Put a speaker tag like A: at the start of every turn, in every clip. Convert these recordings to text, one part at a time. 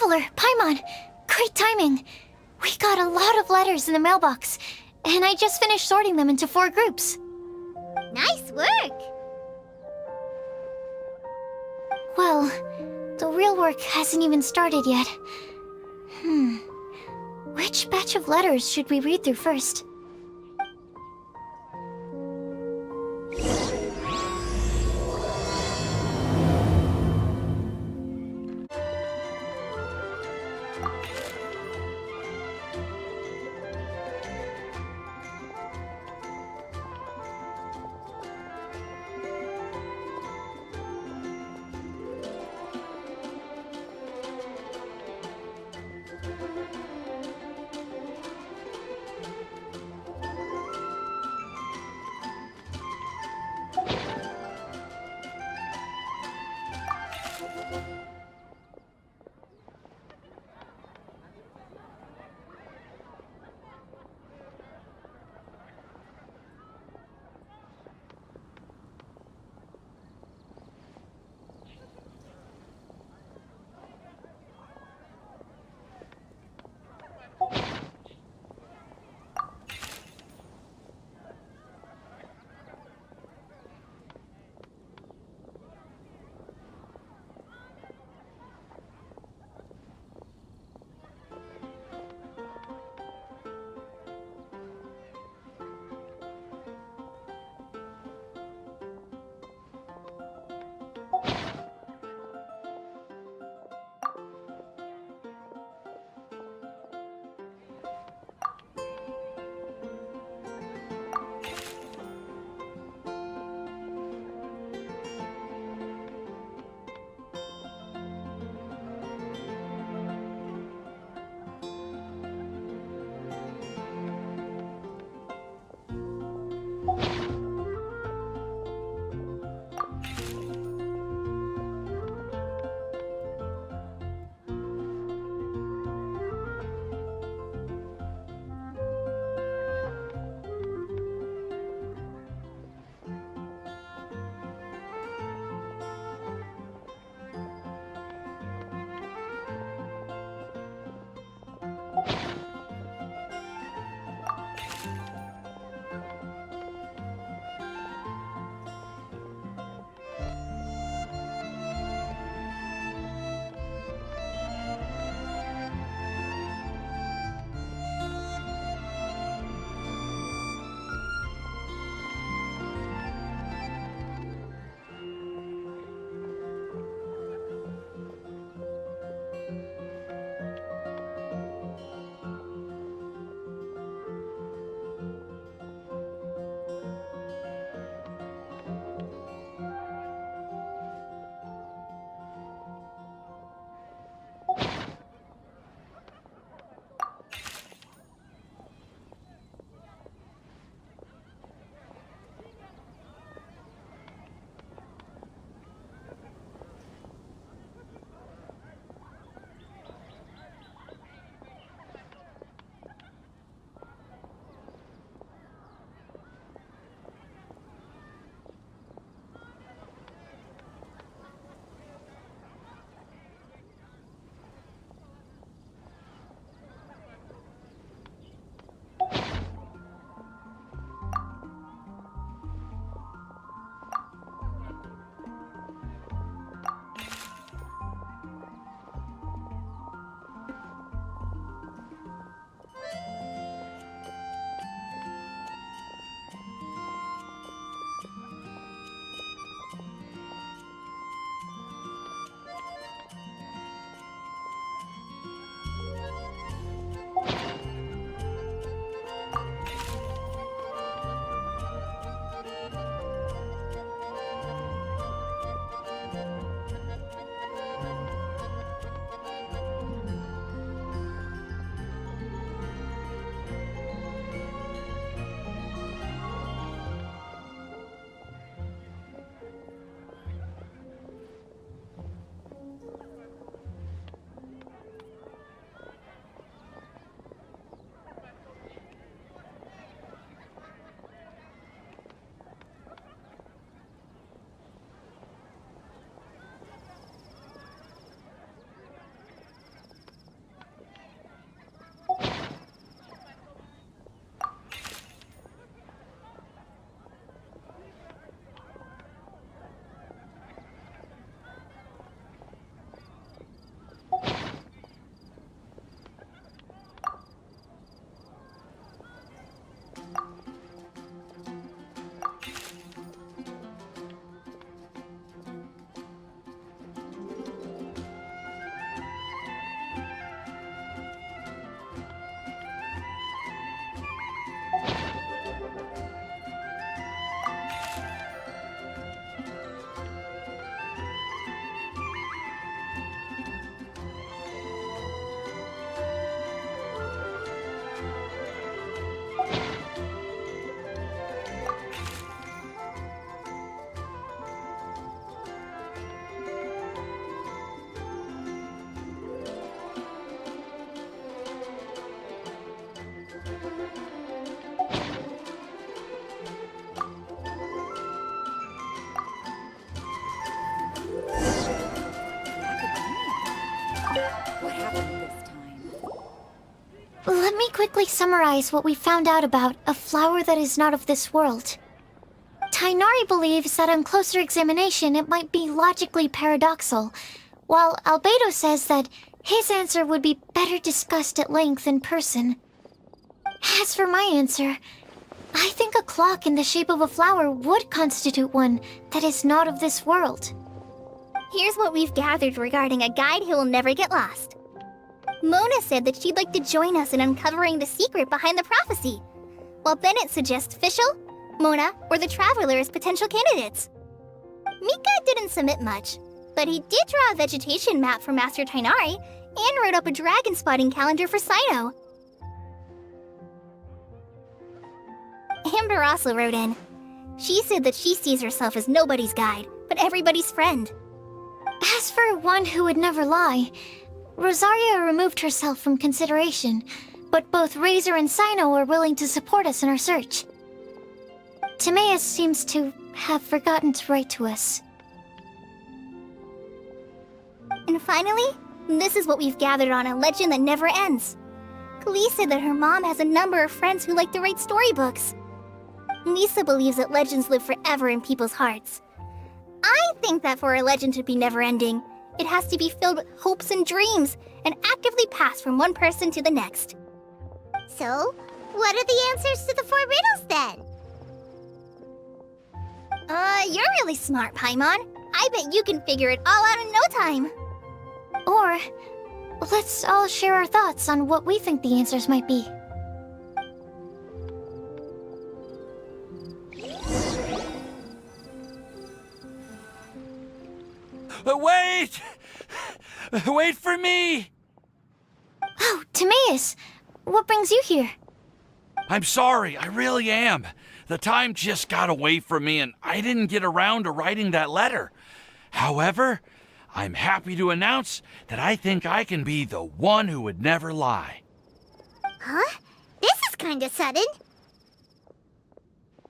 A: Traveler, Paimon! Great timing! We got a lot of letters in the mailbox, and I just finished sorting them into 4 groups.
B: Nice work!
A: Well, the real work hasn't even started yet. Which batch of letters should we read through first?
C: What happened this time?
A: Let me quickly summarize what we found out about a flower that is not of this world. Tainari believes that on closer examination it might be logically paradoxal, while Albedo says that his answer would be better discussed at length in person. As for my answer, I think a clock in the shape of a flower would constitute one that is not of this world.
B: Here's what we've gathered regarding a guide who will never get lost. Mona said that she'd like to join us in uncovering the secret behind the prophecy, while Bennett suggests Fischl, Mona, or the Traveler as potential candidates. Mika didn't submit much, but he did draw a vegetation map for Master Tainari and wrote up a dragon spotting calendar for Sino. Amber also wrote in. She said that she sees herself as nobody's guide, but everybody's friend.
A: As for one who would never lie, Rosaria removed herself from consideration, but both Razor and Sino are willing to support us in our search. Timaeus seems to have forgotten to write to us.
B: And finally, this is what we've gathered on a legend that never ends. Klee said that her mom has a number of friends who like to write storybooks. Lisa believes that legends live forever in people's hearts. I think that for a legend to be never-ending, it has to be filled with hopes and dreams and actively passed from one person to the next.
D: So, what are the answers to the 4 riddles then?
B: You're really smart, Paimon. I bet you can figure it all out in no time.
A: Or, let's all share our thoughts on what we think the answers might be.
E: Wait! Wait for me!
A: Oh, Timaeus! What brings you here?
E: I'm sorry, I really am. The time just got away from me and I didn't get around to writing that letter. However, I'm happy to announce that I think I can be the one who would never lie.
D: Huh? This is kinda sudden.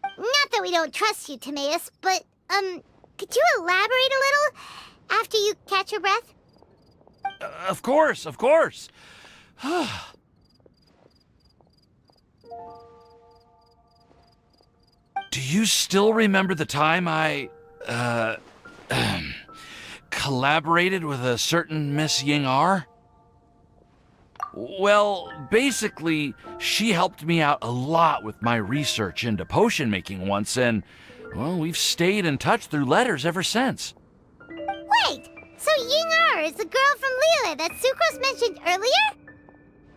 D: Not that we don't trust you, Timaeus, but, could you elaborate a little after you catch your breath?
E: Of course, of course. Do you still remember the time I, collaborated with a certain Miss Ying-R? Well, basically, she helped me out a lot with my research into potion making once, and, well, we've stayed in touch through letters ever since.
D: Wait, so Ying-R is the girl from Liyue that Sucrose mentioned earlier?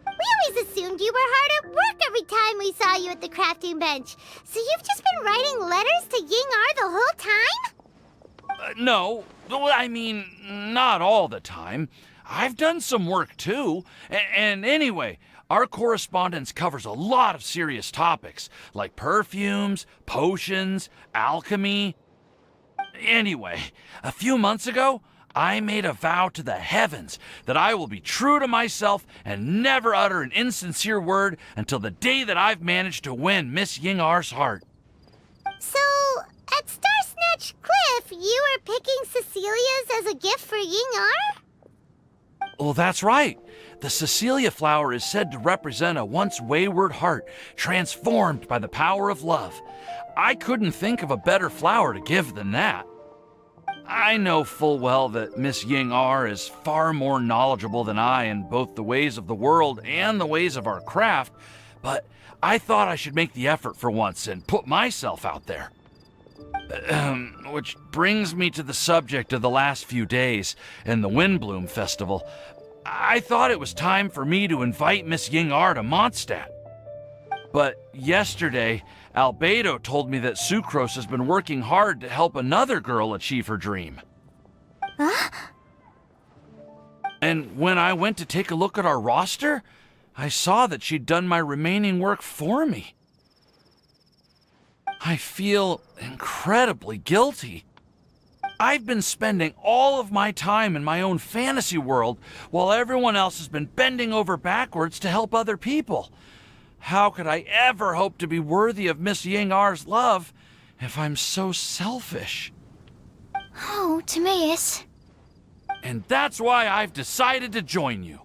D: We always assumed you were hard at work every time we saw you at the crafting bench. So you've just been writing letters to Ying-R the whole time?
E: No, I mean, not all the time. I've done some work too. And anyway, our correspondence covers a lot of serious topics, like perfumes, potions, alchemy. Anyway, a few months ago, I made a vow to the heavens that I will be true to myself and never utter an insincere word until the day that I've managed to win Miss Ying-R's heart.
D: So, at Star Snatch Cliff, you were picking Cecilia's as a gift for Ying-R?
E: Well, that's right. The Cecilia flower is said to represent a once wayward heart transformed by the power of love. I couldn't think of a better flower to give than that. I know full well that Miss Ying-R is far more knowledgeable than I in both the ways of the world and the ways of our craft, but I thought I should make the effort for once and put myself out there. Which brings me to the subject of the last few days and the Windbloom Festival. I thought it was time for me to invite Miss Ying-R to Mondstadt. But yesterday, Albedo told me that Sucrose has been working hard to help another girl achieve her dream.
A: Huh?
E: And when I went to take a look at our roster, I saw that she'd done my remaining work for me. I feel incredibly guilty. I've been spending all of my time in my own fantasy world while everyone else has been bending over backwards to help other people. How could I ever hope to be worthy of Miss Ying-R's love if I'm so selfish?
A: Oh, Timaeus.
E: And that's why I've decided to join you.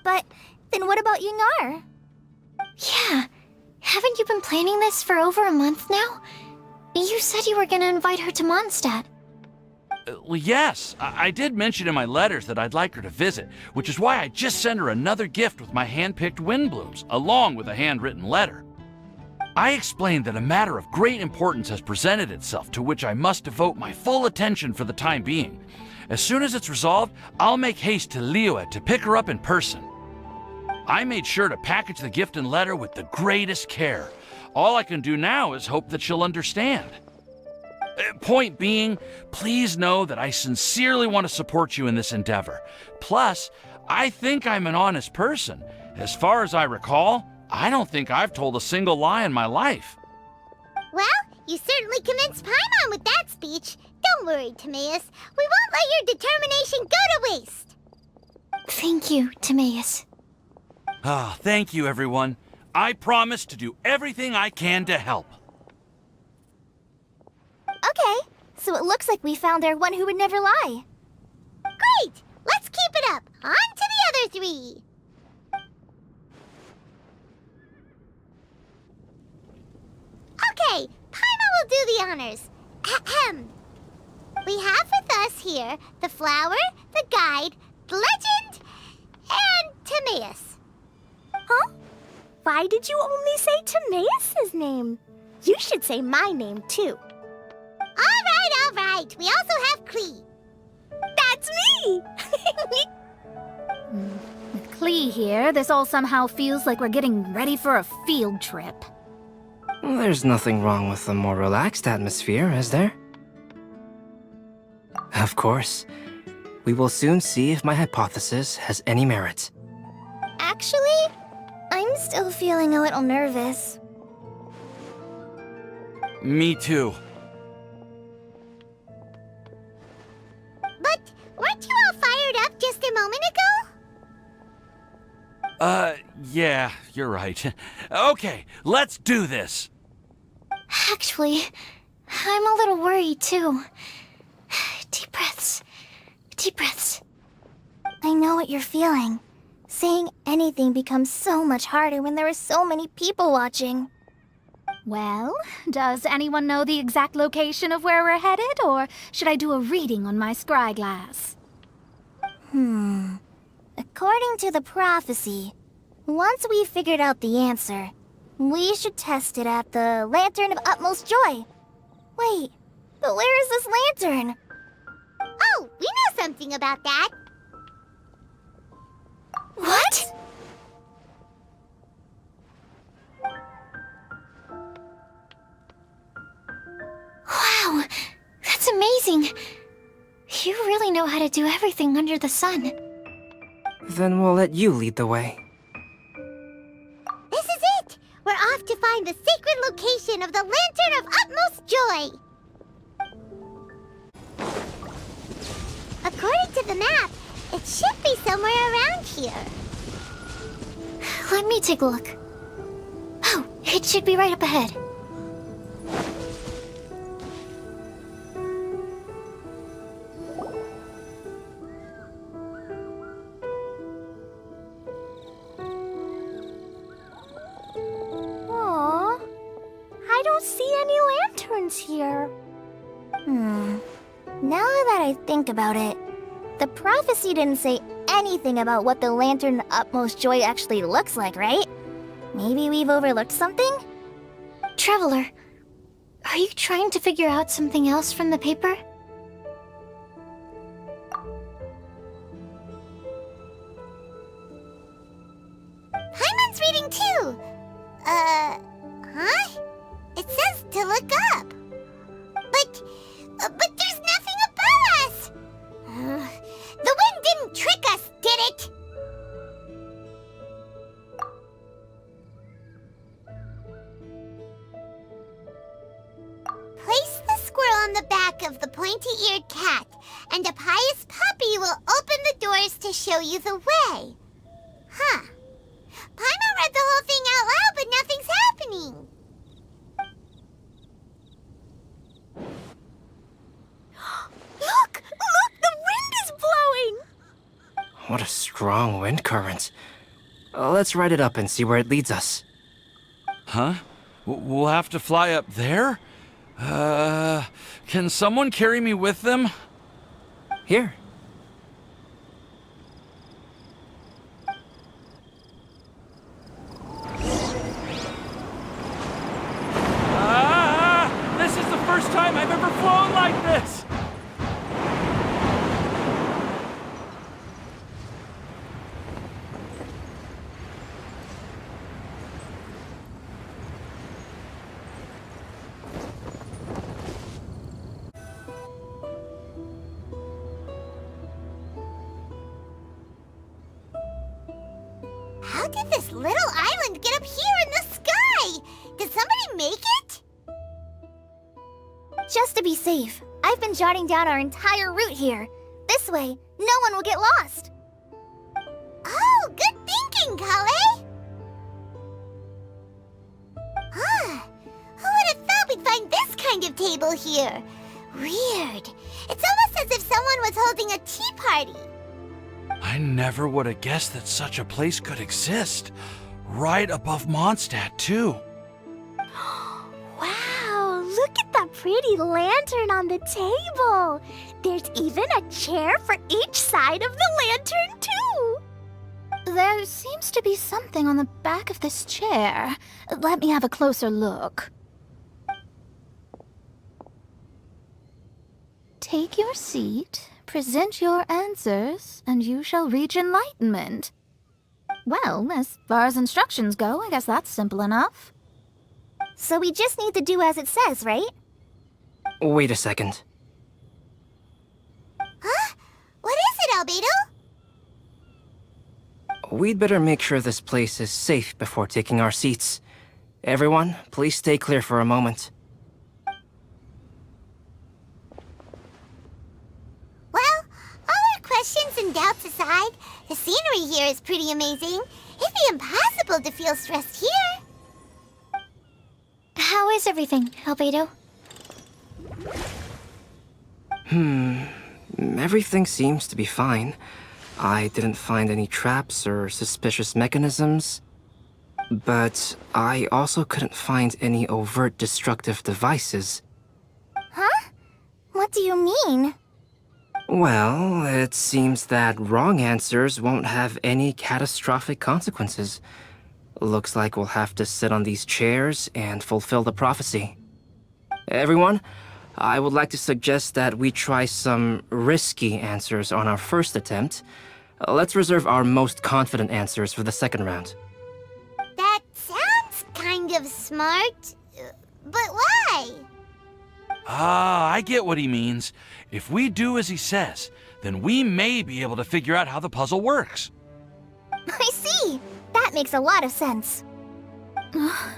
B: But then what about Yingar?
A: Yeah. Haven't you been planning this for over a month now? You said you were gonna invite her to Mondstadt.
E: Well, yes, I did mention in my letters that I'd like her to visit, which is why I just sent her another gift with my hand-picked wind blooms, along with a handwritten letter. I explained that a matter of great importance has presented itself to which I must devote my full attention for the time being. As soon as it's resolved, I'll make haste to Liyue to pick her up in person. I made sure to package the gift and letter with the greatest care. All I can do now is hope that she'll understand. Point being, please know that I sincerely want to support you in this endeavor. Plus, I think I'm an honest person. As far as I recall, I don't think I've told a single lie in my life.
D: Well, you certainly convinced Paimon with that speech. Don't worry, Timaeus. We won't let your determination go to waste.
A: Thank you, Timaeus.
E: Ah, thank you, everyone. I promise to do everything I can to help.
B: Okay, so it looks like we found our one who would never lie.
D: Great! Let's keep it up. On to the other three. Okay, Paimon will do the honors. Ahem. We have with us here the flower, the guide, the legend, and Timaeus.
B: Huh? Why did you only say Timaeus' name? You should say my name, too.
D: All right. We also have Klee.
B: That's me!
F: With Klee here, this all somehow feels like we're getting ready for a field trip.
G: Well, there's nothing wrong with a more relaxed atmosphere, is there? Of course. We will soon see if my hypothesis has any merit.
B: Actually, I'm still feeling a little nervous.
E: Me too.
D: But weren't you all fired up just a moment ago?
E: Yeah, you're right. Okay, let's do this.
A: Actually, I'm a little worried too. Deep breaths. Deep breaths.
B: I know what you're feeling. Saying anything becomes so much harder when there are so many people watching.
F: Well, does anyone know the exact location of where we're headed, or should I do a reading on my scry glass?
B: According to the prophecy, once we've figured out the answer, we should test it at the Lantern of Utmost Joy. Wait, but where is this lantern?
D: Oh, we know something about that.
A: What? Wow, that's amazing. You really know how to do everything under the sun.
G: Then we'll let you lead the way.
D: This is it! We're off to find the sacred location of the Lantern of Utmost Joy! According to the map, it should be somewhere around here.
A: Let me take a look. Oh, it should be right up ahead.
B: Aww, I don't see any lanterns here. Now that I think about it, the prophecy didn't say anything about what the Lantern of Utmost Joy actually looks like, right? Maybe we've overlooked something?
A: Traveler, are you trying to figure out something else from the paper?
D: Paimon's reading too! Huh? It says to look up. But there's nothing above us! The wind didn't trick us, did it? Place the squirrel on the back of the pointy-eared cat, and a pious puppy will open the doors to show you the way. Huh. Paimon read the whole thing out loud, but nothing's happening.
B: Look! Look!
G: What a strong wind current. Let's ride it up and see where it leads us.
E: Huh? We'll have to fly up there? Can someone carry me with them?
G: Here.
E: This is the first time I've ever flown like this!
D: How did this little island get up here in the sky? Did somebody make it?
B: Just to be safe, I've been jotting down our entire route here. This way, no one will get lost.
D: Oh, good thinking, Kale! Huh. Who would have thought we'd find this kind of table here? Weird. It's almost as if someone was holding a tea party.
E: I never would have guessed that such a place could exist. Right above Mondstadt, too.
D: Wow, look at that pretty lantern on the table. There's even a chair for each side of the lantern, too.
F: There seems to be something on the back of this chair. Let me have a closer look. Take your seat, present your answers, and you shall reach enlightenment. Well, as far as instructions go, I guess that's simple enough.
B: So we just need to do as it says, right?
G: Wait a second.
D: Huh? What is it, Albedo?
G: We'd better make sure this place is safe before taking our seats. Everyone, please stay clear for a moment.
D: Well, all our questions and doubts aside, the scenery here is pretty amazing. It'd be impossible to feel stressed here.
A: How is everything, Albedo?
G: Everything seems to be fine. I didn't find any traps or suspicious mechanisms. But I also couldn't find any overt destructive devices.
B: Huh? What do you mean?
G: Well, it seems that wrong answers won't have any catastrophic consequences. Looks like we'll have to sit on these chairs and fulfill the prophecy. Everyone, I would like to suggest that we try some risky answers on our first attempt. Let's reserve our most confident answers for the second round.
D: That sounds kind of smart. But why?
E: I get what he means. If we do as he says, then we may be able to figure out how the puzzle works.
B: I see! That makes a lot of sense.
D: Mona,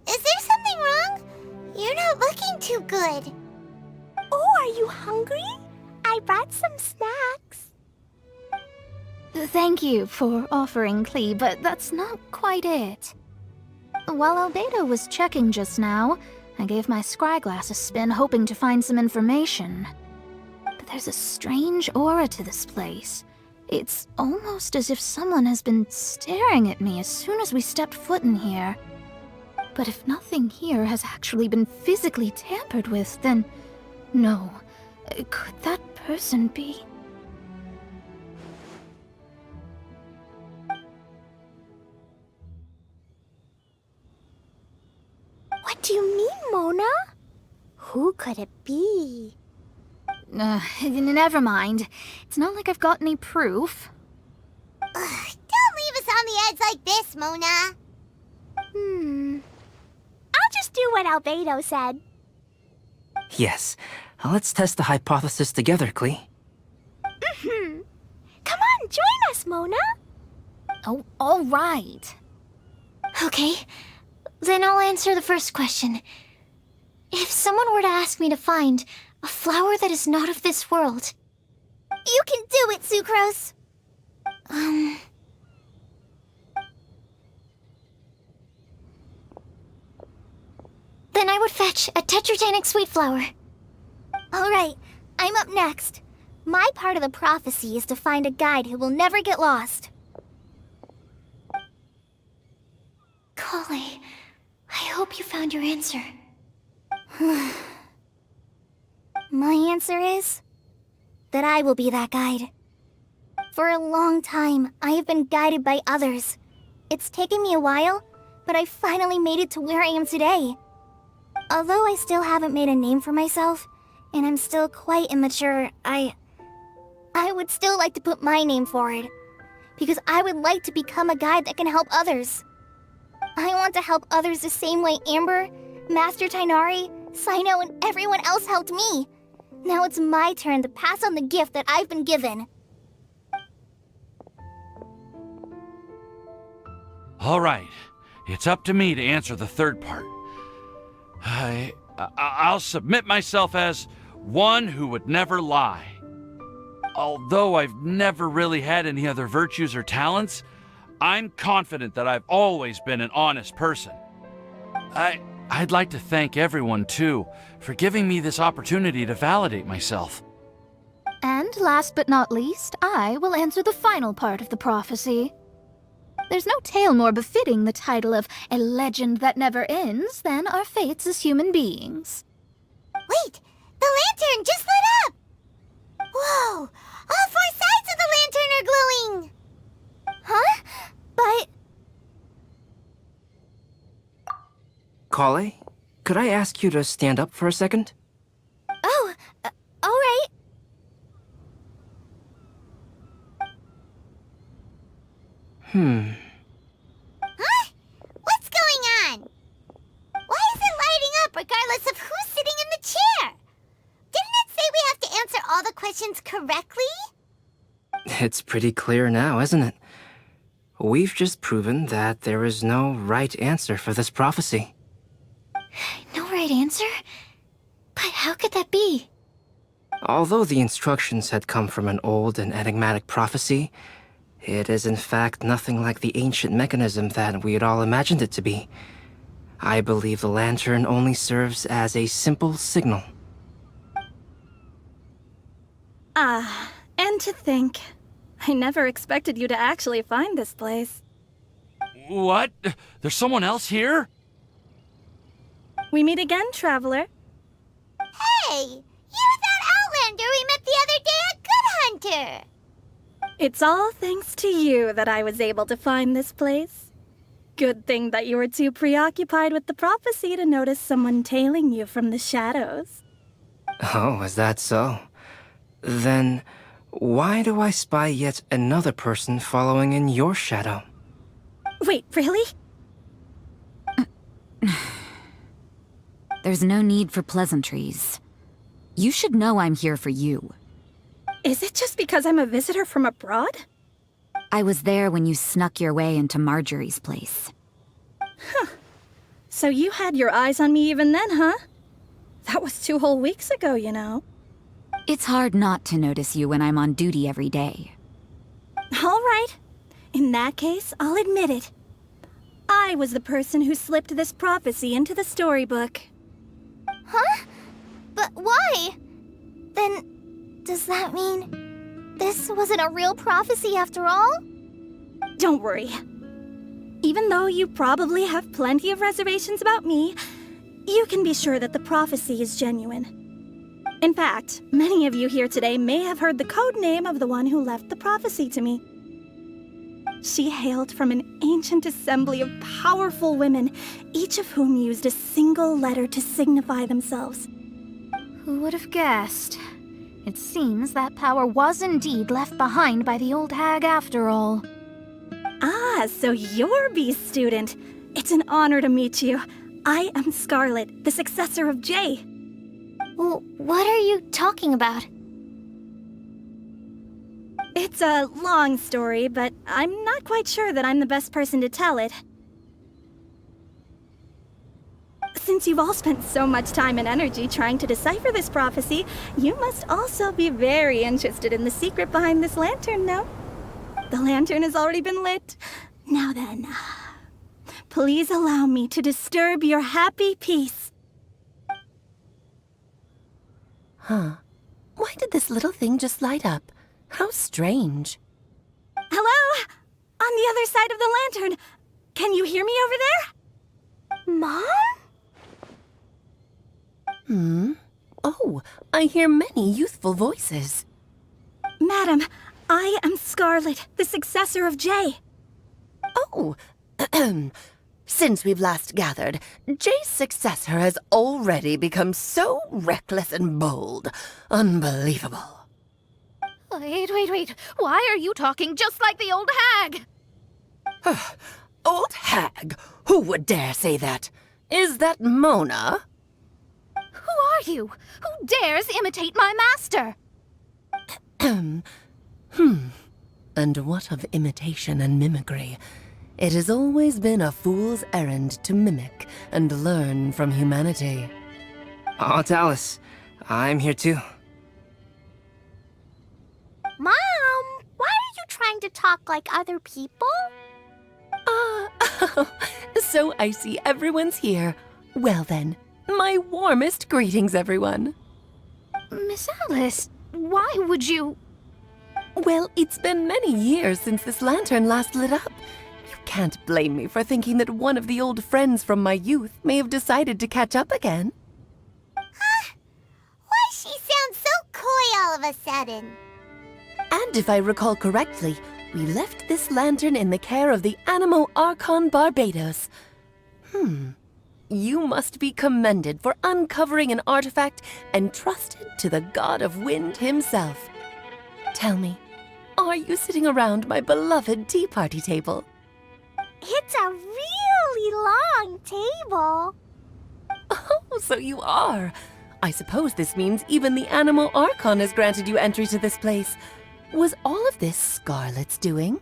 D: is there something wrong? You're not looking too good. Oh, are you hungry? I brought some snacks.
F: Thank you for offering, Klee, but that's not quite it. While Albedo was checking just now, I gave my scryglass a spin hoping to find some information. But there's a strange aura to this place. It's almost as if someone has been staring at me as soon as we stepped foot in here. But if nothing here has actually been physically tampered with, then no. Could that person be?
D: What do you mean, Mona? Who could it be?
F: Never mind. It's not like I've got any proof.
D: Don't leave us on the edge like this, Mona. I'll just do what Albedo said.
G: Yes, let's test the hypothesis together, Klee.
D: Come on, join us, Mona.
F: Oh, all right.
A: Okay, then I'll answer the first question. If someone were to ask me to find a flower that is not of this world,
B: You can do it, Sucrose!
A: then I would fetch a tetragenic sweet flower.
B: Alright, I'm up next. My part of the prophecy is to find a guide who will never get lost.
A: Collie, I hope you found your answer.
B: My answer is that I will be that guide. For a long time, I have been guided by others. It's taken me a while, but I finally made it to where I am today. Although I still haven't made a name for myself, and I'm still quite immature, I would still like to put my name forward. Because I would like to become a guide that can help others. I want to help others the same way Amber, Master Tighnari, Cyno, and everyone else helped me. Now it's my turn to pass on the gift that I've been given.
E: All right, it's up to me to answer the third part. I'll submit myself as one who would never lie. Although I've never really had any other virtues or talents, I'm confident that I've always been an honest person. I'd like to thank everyone, too, for giving me this opportunity to validate myself.
F: And last but not least, I will answer the final part of the prophecy. There's no tale more befitting the title of a legend that never ends than our fates as human beings.
D: Wait! The lantern just lit up! Whoa! All 4 sides of the lantern are glowing!
B: Huh? But...
G: Kale, could I ask you to stand up for a second?
B: Oh, alright.
D: Huh? What's going on? Why is it lighting up regardless of who's sitting in the chair? Didn't it say we have to answer all the questions correctly?
G: It's pretty clear now, isn't it? We've just proven that there is no right answer for this prophecy.
A: No right answer? But how could that be?
G: Although the instructions had come from an old and enigmatic prophecy, it is in fact nothing like the ancient mechanism that we had all imagined it to be. I believe the lantern only serves as a simple signal.
H: And to think, I never expected you to actually find this place.
E: What? There's someone else here?
H: We meet again, traveler.
D: Hey! You're that Outlander we met the other day at Good Hunter!
H: It's all thanks to you that I was able to find this place. Good thing that you were too preoccupied with the prophecy to notice someone tailing you from the shadows.
G: Oh, is that so? Then, why do I spy yet another person following in your shadow?
H: Wait, really?
C: There's no need for pleasantries. You should know I'm here for you.
H: Is it just because I'm a visitor from abroad?
C: I was there when you snuck your way into Marjorie's place.
H: So you had your eyes on me even then, huh? That was 2 whole weeks ago, you know.
C: It's hard not to notice you when I'm on duty every day.
H: All right. In that case, I'll admit it. I was the person who slipped this prophecy into the storybook.
B: Huh? But why? Then, does that mean this wasn't a real prophecy after all?
H: Don't worry. Even though you probably have plenty of reservations about me, you can be sure that the prophecy is genuine. In fact, many of you here today may have heard the code name of the one who left the prophecy to me. She hailed from an ancient assembly of powerful women, each of whom used a single letter to signify themselves.
F: Who would have guessed? It seems that power was indeed left behind by the old hag after all.
H: Ah, so you're B's student. It's an honor to meet you. I am Scarlet, the successor of Jay.
A: Well, what are you talking about?
H: It's a long story, but I'm not quite sure that I'm the best person to tell it. Since you've all spent so much time and energy trying to decipher this prophecy, you must also be very interested in the secret behind this lantern, no? The lantern has already been lit. Now then, please allow me to disturb your happy peace.
G: Huh.
I: Why did this little thing just light up? How strange.
H: Hello? On the other side of the lantern. Can you hear me over there? Mom?
I: Oh, I hear many youthful voices.
H: Madam, I am Scarlet, the successor of Jay.
I: Oh, since we've last gathered, Jay's successor has already become so reckless and bold. Unbelievable.
F: Wait. Why are you talking just like the old hag?
I: Old hag? Who would dare say that? Is that Mona?
F: Who are you? Who dares imitate my master?
I: And what of imitation and mimicry? It has always been a fool's errand to mimic and learn from humanity.
G: Oh, it's Alice. I'm here too.
D: Mom, why are you trying to talk like other people?
I: So I see everyone's here. Well then, my warmest greetings, everyone.
F: Miss Alice, why would you...
I: Well, it's been many years since this lantern last lit up. You can't blame me for thinking that one of the old friends from my youth may have decided to catch up again.
D: Why she sounds so coy all of a sudden?
I: And if I recall correctly, we left this lantern in the care of the Anemo Archon Barbados. You must be commended for uncovering an artifact entrusted to the god of wind himself. Tell me, are you sitting around my beloved tea party table?
D: It's a really long table.
I: Oh, so you are. I suppose this means even the Anemo Archon has granted you entry to this place. Was all of this Scarlet's doing?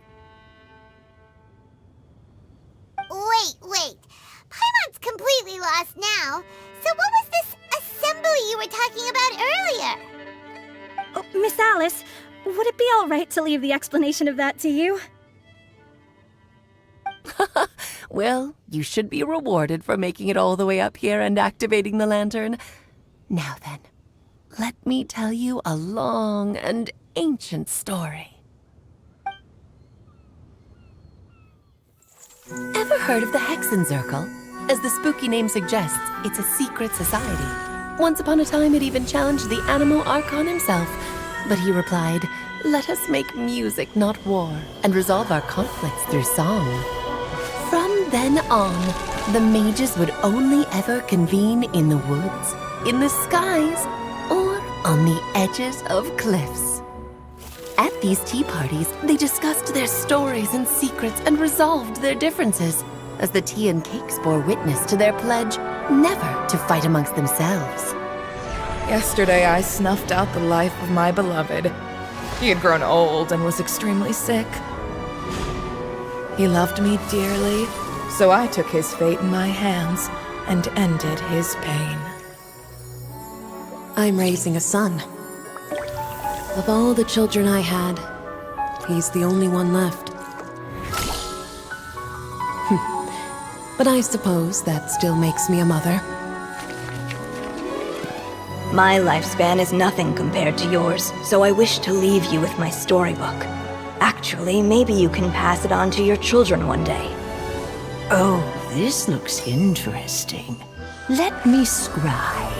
D: Wait. Paimon's completely lost now. So what was this assembly you were talking about earlier?
H: Oh, Miss Alice, would it be all right to leave the explanation of that to you?
I: Well, you should be rewarded for making it all the way up here and activating the lantern. Now then, let me tell you a long and ancient story. Ever heard of the Hexenzirkel? As the spooky name suggests, it's a secret society. Once upon a time, it even challenged the Anemo Archon himself. But he replied, "Let us make music, not war, and resolve our conflicts through song." From then on, the mages would only ever convene in the woods, in the skies, or on the edges of cliffs. At these tea parties, they discussed their stories and secrets and resolved their differences, as the tea and cakes bore witness to their pledge never to fight amongst themselves.
J: Yesterday I snuffed out the life of my beloved. He had grown old and was extremely sick. He loved me dearly, so I took his fate in my hands and ended his pain.
I: I'm raising a son. Of all the children I had, he's the only one left. But I suppose that still makes me a mother.
K: My lifespan is nothing compared to yours, so I wish to leave you with my storybook. Actually, maybe you can pass it on to your children one day.
L: Oh, this looks interesting. Let me scry.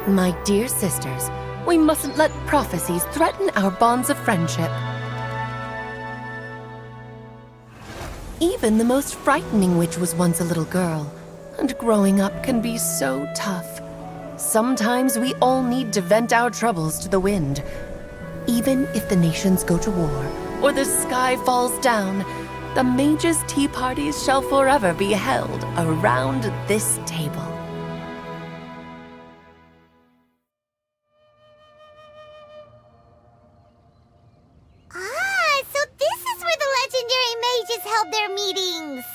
I: My dear sisters, we mustn't let prophecies threaten our bonds of friendship. Even the most frightening witch was once a little girl, and growing up can be so tough. Sometimes we all need to vent our troubles to the wind. Even if the nations go to war, or the sky falls down, the mages' tea parties shall forever be held around this table.
D: So this is where the legendary mages held their meetings.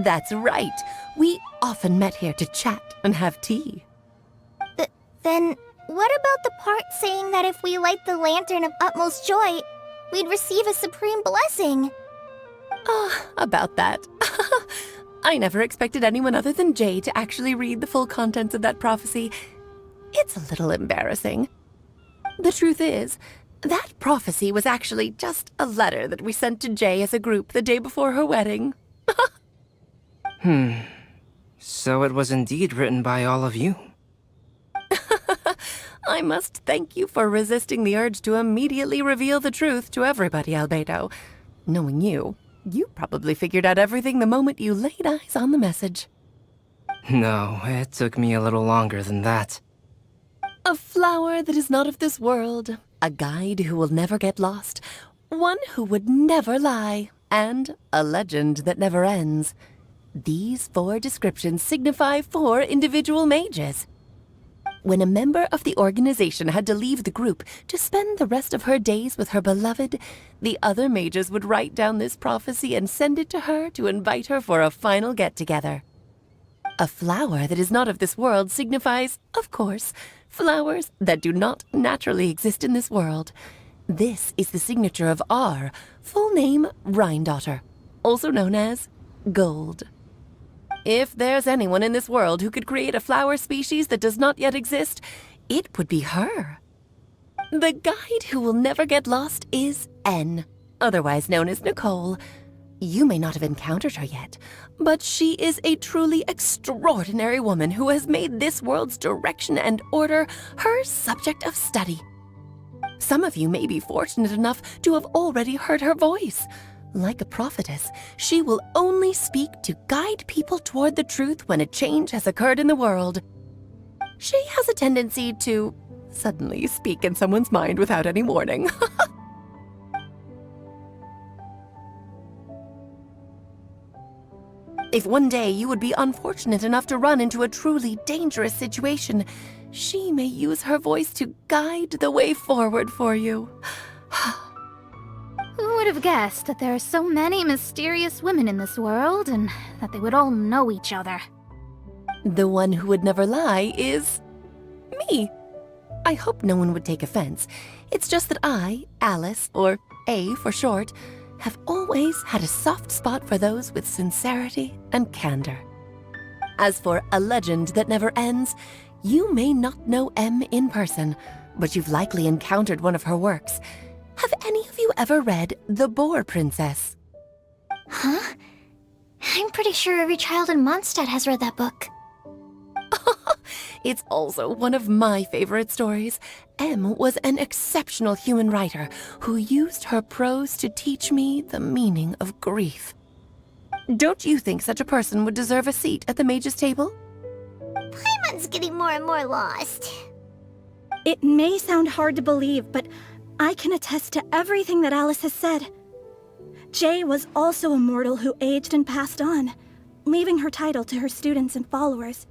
I: That's right. We often met here to chat and have tea.
B: Then, what about the part saying that if we light the lantern of utmost joy, we'd receive a supreme blessing?
I: About that. I never expected anyone other than Jay to actually read the full contents of that prophecy. It's a little embarrassing. The truth is, that prophecy was actually just a letter that we sent to Jay as a group the day before her wedding.
G: So it was indeed written by all of you.
I: I must thank you for resisting the urge to immediately reveal the truth to everybody, Albedo. Knowing you, you probably figured out everything the moment you laid eyes on the message.
G: No, it took me a little longer than that.
I: A flower that is not of this world, a guide who will never get lost, one who would never lie, and a legend that never ends. These 4 descriptions signify 4 individual mages. When a member of the organization had to leave the group to spend the rest of her days with her beloved, the other mages would write down this prophecy and send it to her to invite her for a final get-together. A flower that is not of this world signifies, of course, flowers that do not naturally exist in this world. This is the signature of our full name, Rhindaughter, also known as Gold. If there's anyone in this world who could create a flower species that does not yet exist, it would be her. The guide who will never get lost is N, otherwise known as Nicole. You may not have encountered her yet, but she is a truly extraordinary woman who has made this world's direction and order her subject of study. Some of you may be fortunate enough to have already heard her voice. Like a prophetess, she will only speak to guide people toward the truth when a change has occurred in the world. She has a tendency to suddenly speak in someone's mind without any warning. If one day you would be unfortunate enough to run into a truly dangerous situation, she may use her voice to guide the way forward for you.
F: Who would have guessed that there are so many mysterious women in this world, and that they would all know each other?
I: The one who would never lie is me. I hope no one would take offense. It's just that I, Alice, or A for short, have always had a soft spot for those with sincerity and candor. As for a legend that never ends, you may not know M in person, but you've likely encountered one of her works. Have any of you ever read The Boar Princess?
A: Huh? I'm pretty sure every child in Mondstadt has read that book.
I: It's also one of my favorite stories. M was an exceptional human writer who used her prose to teach me the meaning of grief. Don't you think such a person would deserve a seat at the mage's table?
D: Paimon's getting more and more lost.
H: It may sound hard to believe, but I can attest to everything that Alice has said. Jay was also a mortal who aged and passed on, leaving her title to her students and followers.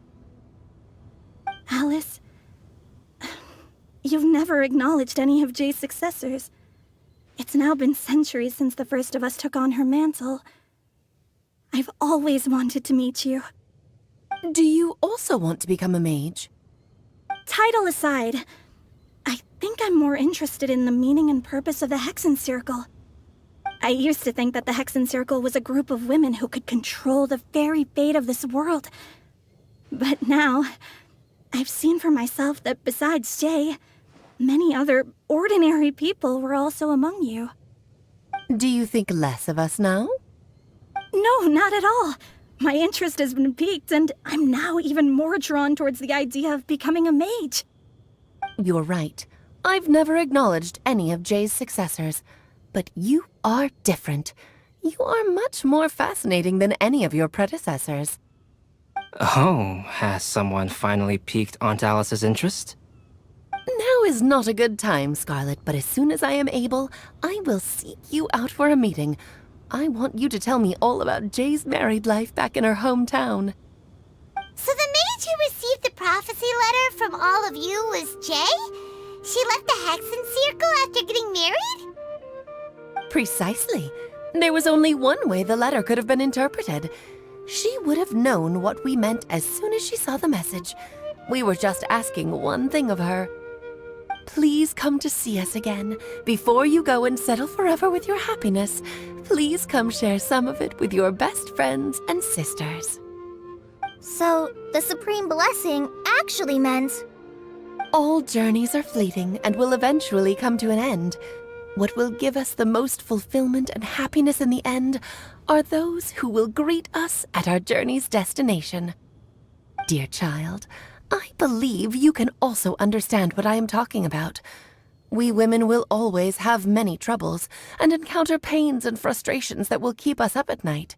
H: Alice, you've never acknowledged any of Jay's successors. It's now been centuries since the first of us took on her mantle. I've always wanted to meet you.
I: Do you also want to become a mage?
H: Title aside, I think I'm more interested in the meaning and purpose of the Hexen Circle. I used to think that the Hexen Circle was a group of women who could control the very fate of this world. But now, I've seen for myself that besides Jay, many other ordinary people were also among you.
I: Do you think less of us now?
H: No, not at all. My interest has been piqued, and I'm now even more drawn towards the idea of becoming a mage.
I: You're right. I've never acknowledged any of Jay's successors. But you are different. You are much more fascinating than any of your predecessors.
G: Oh, has someone finally piqued Aunt Alice's interest?
I: Now is not a good time, Scarlet, but as soon as I am able, I will seek you out for a meeting. I want you to tell me all about Jay's married life back in her hometown.
D: So the mage who received the prophecy letter from all of you was Jay? She left the Hexen Circle after getting married?
I: Precisely. There was only one way the letter could have been interpreted. She would have known what we meant as soon as she saw the message. We were just asking one thing of her. Please come to see us again. Before you go and settle forever with your happiness, please come share some of it with your best friends and sisters.
B: So, the Supreme Blessing actually meant...
I: All journeys are fleeting and will eventually come to an end. What will give us the most fulfillment and happiness in the end are those who will greet us at our journey's destination. Dear child, I believe you can also understand what I am talking about. We women will always have many troubles and encounter pains and frustrations that will keep us up at night.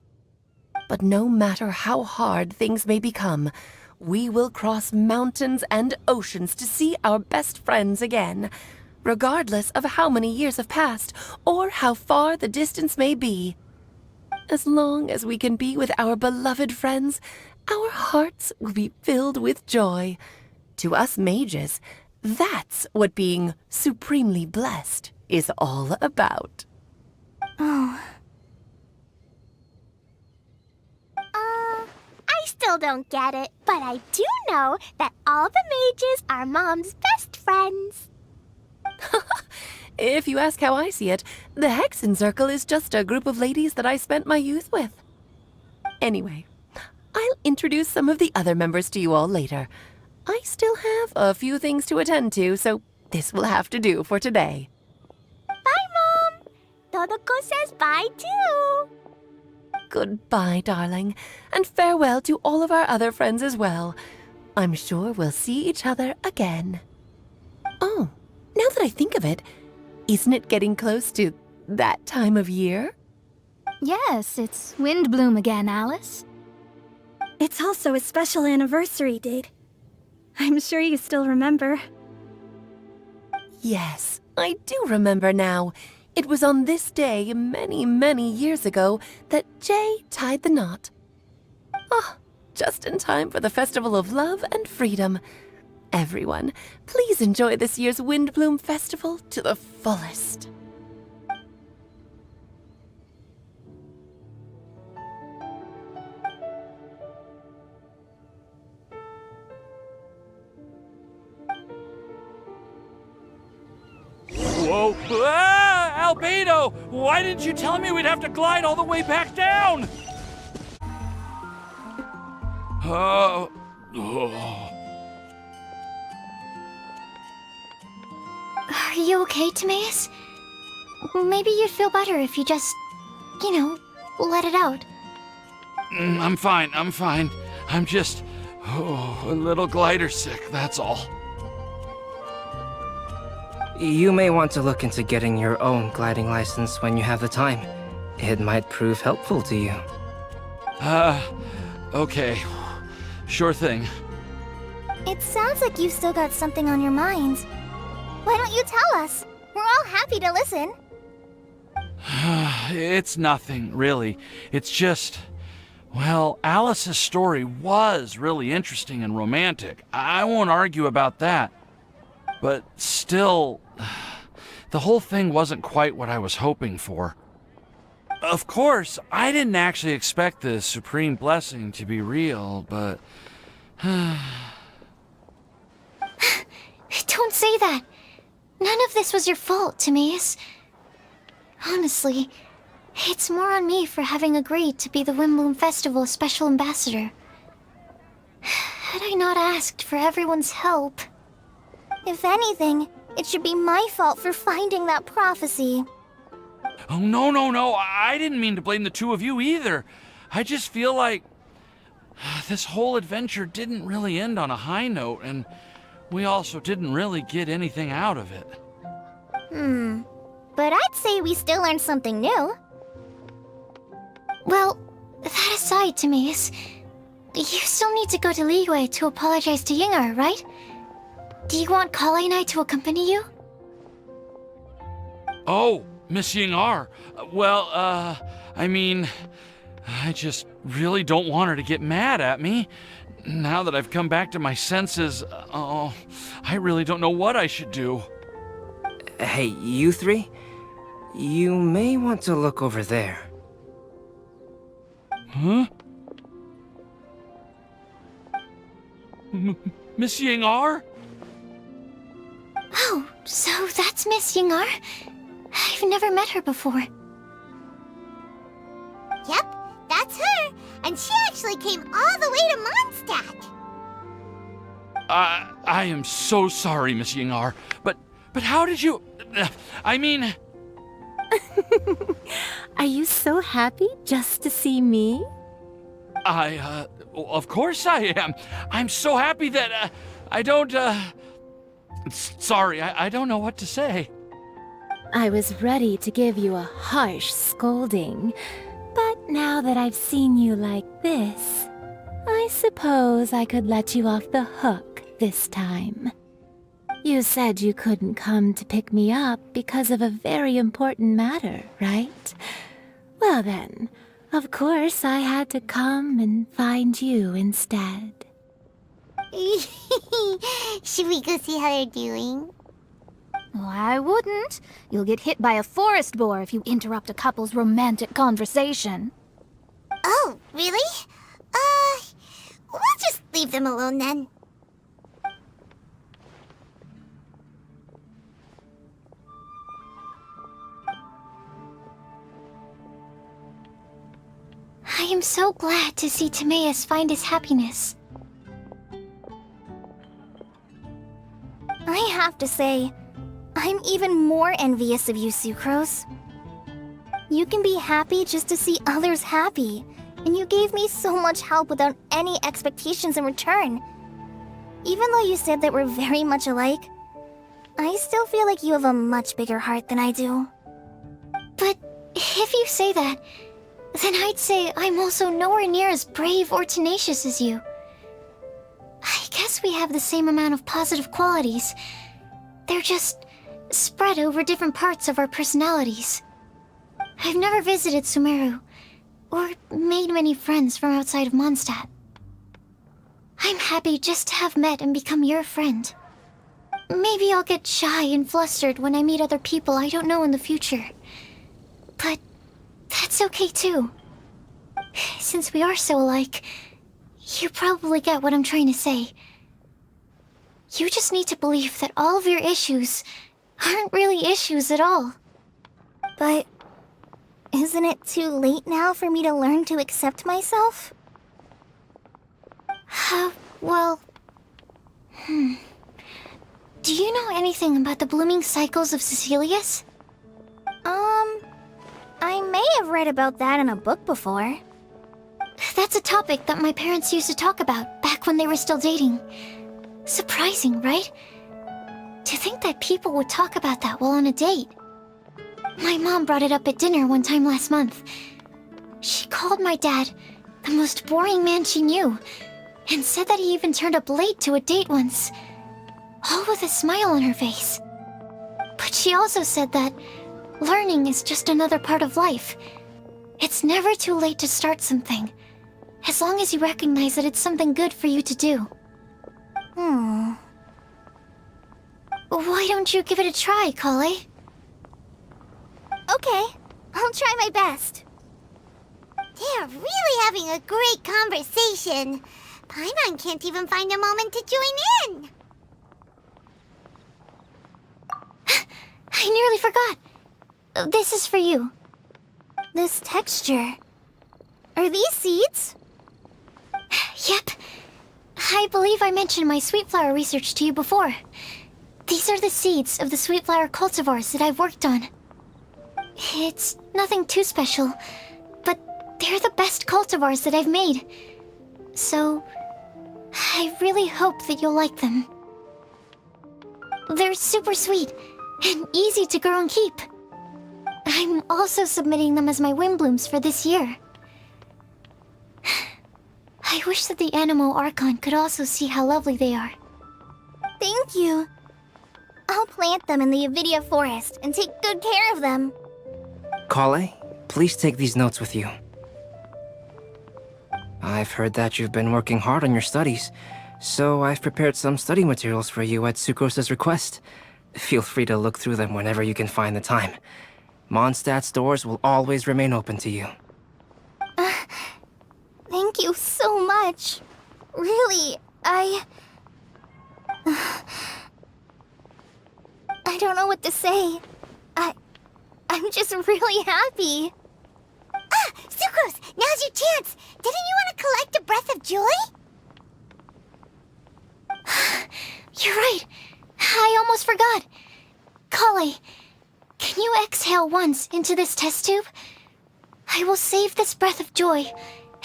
I: But no matter how hard things may become, we will cross mountains and oceans to see our best friends again, regardless of how many years have passed or how far the distance may be. As long as we can be with our beloved friends, our hearts will be filled with joy. To us mages, that's what being supremely blessed is all about.
B: Oh.
D: I still don't get it, but I do know that all the mages are Mom's best friends.
I: If you ask how I see it, the Hexen Circle is just a group of ladies that I spent my youth with. Anyway, I'll introduce some of the other members to you all later. I still have a few things to attend to, so this will have to do for today.
D: Bye, Mom. Todoko says bye, too.
I: Goodbye, darling, and farewell to all of our other friends as well. I'm sure we'll see each other again. Oh, now that I think of it, isn't it getting close to that time of year?
F: Yes, it's wind bloom again, Alice.
H: It's also a special anniversary date. I'm sure you still remember.
I: Yes, I do remember now. It was on this day many, many years ago that Jay tied the knot. Ah, just in time for the Festival of Love and Freedom. Everyone, please enjoy this year's Windbloom Festival to the fullest.
E: Whoa! Ah, Albedo! Why didn't you tell me we'd have to glide all the way back down? Oh.
A: Are you okay, Timaeus? Maybe you'd feel better if you just, let it out.
E: I'm fine. I'm just, a little glider sick, that's all.
G: You may want to look into getting your own gliding license when you have the time. It might prove helpful to you.
E: Okay. Sure thing.
B: It sounds like you've still got something on your mind. Why don't you tell us? We're all happy to listen.
E: It's nothing, really. It's just... Well, Alice's story was really interesting and romantic. I won't argue about that. But still, the whole thing wasn't quite what I was hoping for. Of course, I didn't actually expect the Supreme Blessing to be real, but...
A: Don't say that. None of this was your fault, Timaeus. Honestly, it's more on me for having agreed to be the Windbloom Festival's special ambassador. Had I not asked for everyone's help...
B: If anything, it should be my fault for finding that prophecy.
E: Oh, no. I didn't mean to blame the two of you either. I just feel like this whole adventure didn't really end on a high note, and we also didn't really get anything out of it.
B: But I'd say we still learned something new.
A: Well, that aside, Timaeus, you still need to go to Liyue to apologize to Yingar, right? Do you want Kale and I to accompany you?
E: Oh, Miss Yingar. Well, I mean, I just really don't want her to get mad at me. Now that I've come back to my senses, I really don't know what I should do.
G: Hey, you three? You may want to look over there.
E: Huh? Miss Yingar?
A: Oh, So that's Miss Yingar? I've never met her before.
D: Yep, that's her. And she actually came all the way to Mondstadt.
E: I am so sorry, Miss Yingar, but how did you... I mean...
M: Are you so happy just to see me?
E: Of course I am. I'm so happy that, I don't, Sorry, I don't know what to say.
M: I was ready to give you a harsh scolding, but now that I've seen you like this, I suppose I could let you off the hook this time. You said you couldn't come to pick me up because of a very important matter, right? Well then, of course I had to come and find you instead.
D: Should we go see how they're doing?
F: Oh, I wouldn't. You'll get hit by a forest boar if you interrupt a couple's romantic conversation.
D: Oh, really? We'll just leave them alone then.
A: I am so glad to see Timaeus find his happiness.
B: I have to say, I'm even more envious of you, Sucrose. You can be happy just to see others happy, and you gave me so much help without any expectations in return. Even though you said that we're very much alike, I still feel like you have a much bigger heart than I do.
A: But if you say that, then I'd say I'm also nowhere near as brave or tenacious as you. I guess we have the same amount of positive qualities. They're just spread over different parts of our personalities. I've never visited Sumeru, or made many friends from outside of Mondstadt. I'm happy just to have met and become your friend. Maybe I'll get shy and flustered when I meet other people I don't know in the future. But that's okay too. Since we are so alike, you probably get what I'm trying to say. You just need to believe that all of your issues aren't really issues at all.
B: But isn't it too late now for me to learn to accept myself?
A: Well... Do you know anything about the blooming cycles of Cecilius?
B: I may have read about that in a book before.
A: That's a topic that my parents used to talk about back when they were still dating. Surprising, right? To think that people would talk about that while on a date. My mom brought it up at dinner one time last month. She called my dad the most boring man she knew, and said that he even turned up late to a date once, all with a smile on her face. But she also said that learning is just another part of life. It's never too late to start something, as long as you recognize that it's something good for you to do. Why don't you give it a try, Kale?
B: Okay, I'll try my best.
D: They are really having a great conversation. Paimon can't even find a moment to join in.
A: I nearly forgot. This is for you.
B: This texture... Are these seeds?
A: Yep. I believe I mentioned my sweet flower research to you before. These are the seeds of the sweet flower cultivars that I've worked on. It's nothing too special, but they're the best cultivars that I've made. So, I really hope that you'll like them. They're super sweet and easy to grow and keep. I'm also submitting them as my wind blooms for this year. I wish that the Anemo Archon could also see how lovely they are.
B: Thank you. I'll plant them in the Avidia forest and take good care of them.
G: Kale, please take these notes with you. I've heard that you've been working hard on your studies, so I've prepared some study materials for you at Sucrose's request. Feel free to look through them whenever you can find the time. Mondstadt's doors will always remain open to you.
B: Thank you so much. Really, I I don't know what to say. I'm just really happy.
D: Ah! Sucrose! Now's your chance! Didn't you want to collect a breath of joy?
A: You're right. I almost forgot. Kale, can you exhale once into this test tube? I will save this breath of joy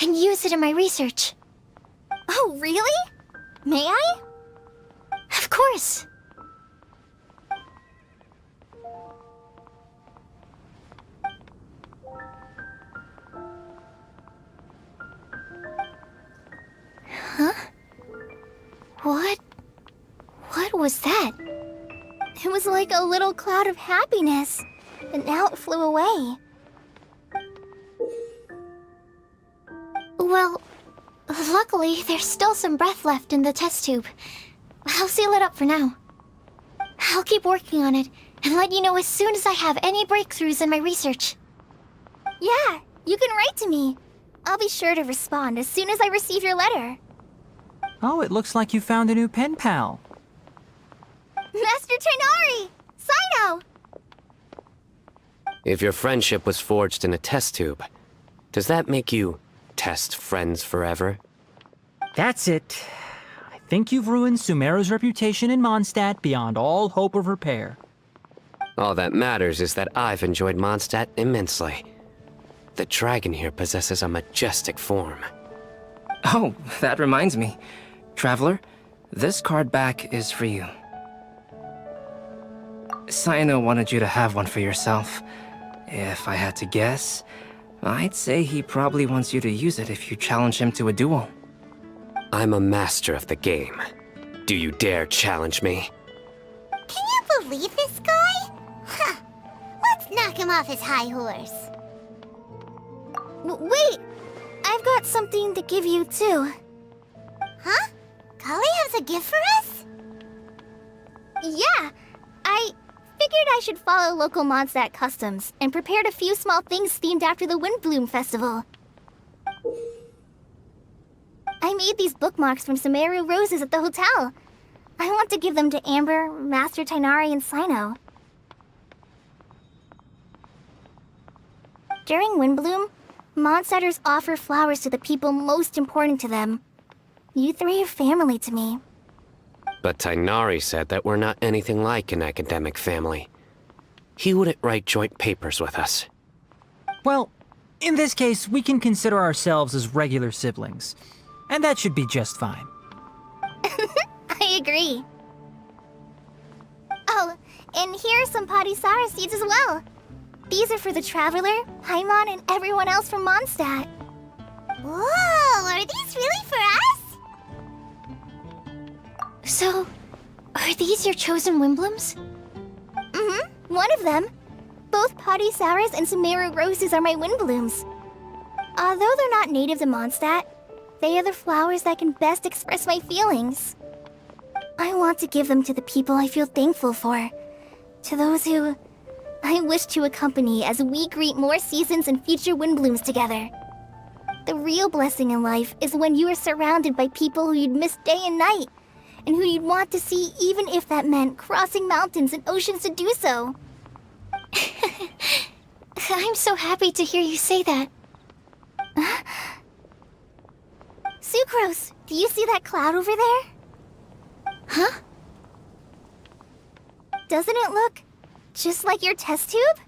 A: and use it in my research.
B: Oh, really? May I?
A: Of course. Huh? What was that?
B: It was like a little cloud of happiness, but now it flew away.
A: Well, luckily, there's still some breath left in the test tube. I'll seal it up for now. I'll keep working on it and let you know as soon as I have any breakthroughs in my research.
B: Yeah, you can write to me. I'll be sure to respond as soon as I receive your letter.
N: Oh, it looks like you found a new pen pal.
B: Master Tainari! Sino!
O: If your friendship was forged in a test tube, does that make you test friends forever?
N: That's it. I think you've ruined Sumeru's reputation in Mondstadt beyond all hope of repair.
O: All that matters is that I've enjoyed Mondstadt immensely. The dragon here possesses a majestic form.
G: Oh, that reminds me. Traveler, this card back is for you. Sino wanted you to have one for yourself. If I had to guess, I'd say he probably wants you to use it if you challenge him to a duel.
O: I'm a master of the game. Do you dare challenge me?
D: Can you believe this guy? Huh. Let's knock him off his high horse.
B: Wait! I've got something to give you, too.
D: Huh? Kale has a gift for us?
B: Yeah! I figured I should follow local Mondstadt customs and prepared a few small things themed after the Windbloom Festival. I made these bookmarks from Sumeru roses at the hotel. I want to give them to Amber, Master Tainari, and Sino. During Windbloom, Mondstadters offer flowers to the people most important to them. You three are family to me.
O: But Tainari said that we're not anything like an academic family. He wouldn't write joint papers with us.
N: Well, in this case, we can consider ourselves as regular siblings. And that should be just fine.
B: I agree. Oh, and here are some Padisara seeds as well. These are for the Traveler, Paimon, and everyone else from Mondstadt.
D: Whoa, are these really for us?
A: So, are these your chosen Windblooms?
B: Mm-hmm, one of them. Both Padisauras and Sumeru roses are my Windblooms. Although they're not native to Mondstadt, they are the flowers that can best express my feelings. I want to give them to the people I feel thankful for. To those who I wish to accompany as we greet more seasons and future Windblooms together. The real blessing in life is when you are surrounded by people who you'd miss day and night, and who you'd want to see even if that meant crossing mountains and oceans to do so.
A: I'm so happy to hear you say that.
B: Sucrose, do you see that cloud over there?
A: Huh?
B: Doesn't it look just like your test tube?